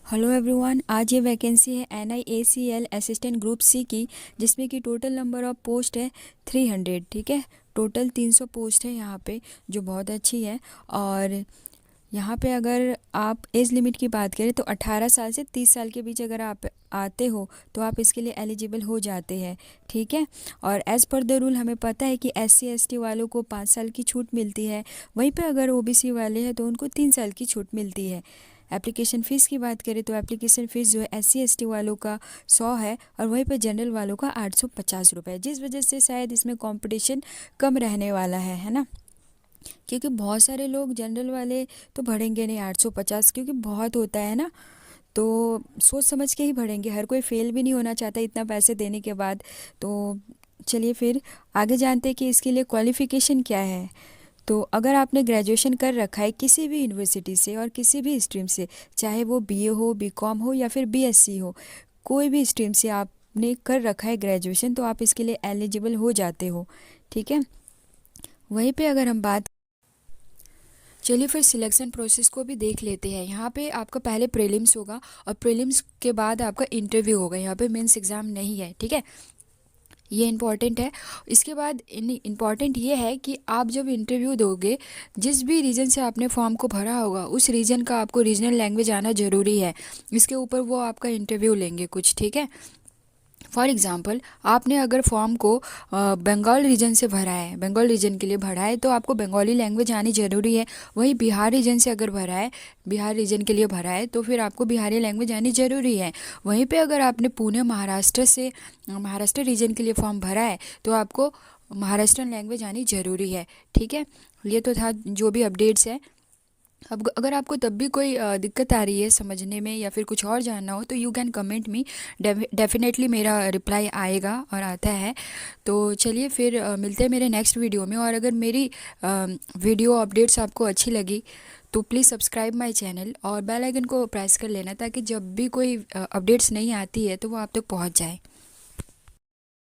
Hello everyone, आज ये vacancy है NIACL असिस्टेंट ग्रुप सी की, जिसमें कि टोटल नंबर ऑफ पोस्ट है 300। ठीक है, टोटल 300 पोस्ट है यहाँ पे, जो बहुत अच्छी है। और यहाँ पे अगर आप एज लिमिट की बात करें तो 18 साल से 30 साल के बीच अगर आप आते हो तो आप इसके लिए एलिजिबल हो जाते हैं। ठीक है, और एज़ पर द रूल हमें पता है कि SC ST वालों को 5 साल की छूट मिलती है, वहीं पे अगर OBC वाले हैं तो उनको 3 साल की छूट मिलती है। एप्लीकेशन फ़ीस की बात करें तो एप्लीकेशन फ़ीस जो है SC ST वालों का 100 है और वहीं पे जनरल वालों का 850 रुपये, जिस वजह से शायद इसमें कंपटीशन कम रहने वाला है ना। क्योंकि बहुत सारे लोग जनरल वाले तो भरेंगे नहीं 850, क्योंकि बहुत होता है ना, तो सोच समझ के ही भरेंगे। हर कोई फेल भी नहीं होना चाहता इतना पैसे देने के बाद। तो चलिए फिर आगे जानते हैं कि इसके लिए क्वालिफ़िकेशन क्या है। तो अगर आपने ग्रेजुएशन कर रखा है किसी भी यूनिवर्सिटी से और किसी भी स्ट्रीम से, चाहे वो BA हो, BCom हो या फिर BSc हो, कोई भी स्ट्रीम से आपने कर रखा है ग्रेजुएशन, तो आप इसके लिए एलिजिबल हो जाते हो। ठीक है, वहीं पे अगर हम बात, चलिए फिर सिलेक्शन प्रोसेस को भी देख लेते हैं। यहाँ पे आपका पहले प्रीलिम्स होगा और प्रीलिम्स के बाद आपका इंटरव्यू होगा। यहाँ पे मेंस एग्ज़ाम नहीं है। ठीक है, ये इम्पॉर्टेंट है। इसके बाद इम्पॉर्टेंट ये है कि आप जब इंटरव्यू दोगे, जिस भी रीजन से आपने फॉर्म को भरा होगा उस रीजन का आपको रीजनल लैंग्वेज आना ज़रूरी है। इसके ऊपर वो आपका इंटरव्यू लेंगे कुछ। ठीक है, फॉर एग्ज़ाम्पल आपने अगर फॉर्म को बंगाल रीजन से भरा है, बंगाल रीजन के लिए भरा है, तो आपको बंगाली लैंग्वेज आनी ज़रूरी है। वहीं बिहार रीजन से अगर भरा है, बिहार रीजन के लिए भरा है, तो फिर आपको बिहारी लैंग्वेज आनी ज़रूरी है। वहीं पे अगर आपने पुणे महाराष्ट्र से महाराष्ट्र रीजन के लिए फॉर्म भरा है, तो आपको महाराष्ट्रन लैंग्वेज आनी ज़रूरी है। ठीक है, ये तो था जो भी अपडेट्स है। अब अगर आपको तब भी कोई दिक्कत आ रही है समझने में या फिर कुछ और जानना हो, तो you can comment me, definitely मेरा रिप्लाई आएगा और आता है। तो चलिए फिर मिलते हैं मेरे नेक्स्ट वीडियो में। और अगर मेरी वीडियो अपडेट्स आपको अच्छी लगी तो प्लीज़ सब्सक्राइब माय चैनल और बेल आइकन को प्रेस कर लेना, ताकि जब भी कोई अपडेट्स नहीं आती है तो वो आप तक पहुंच जाए।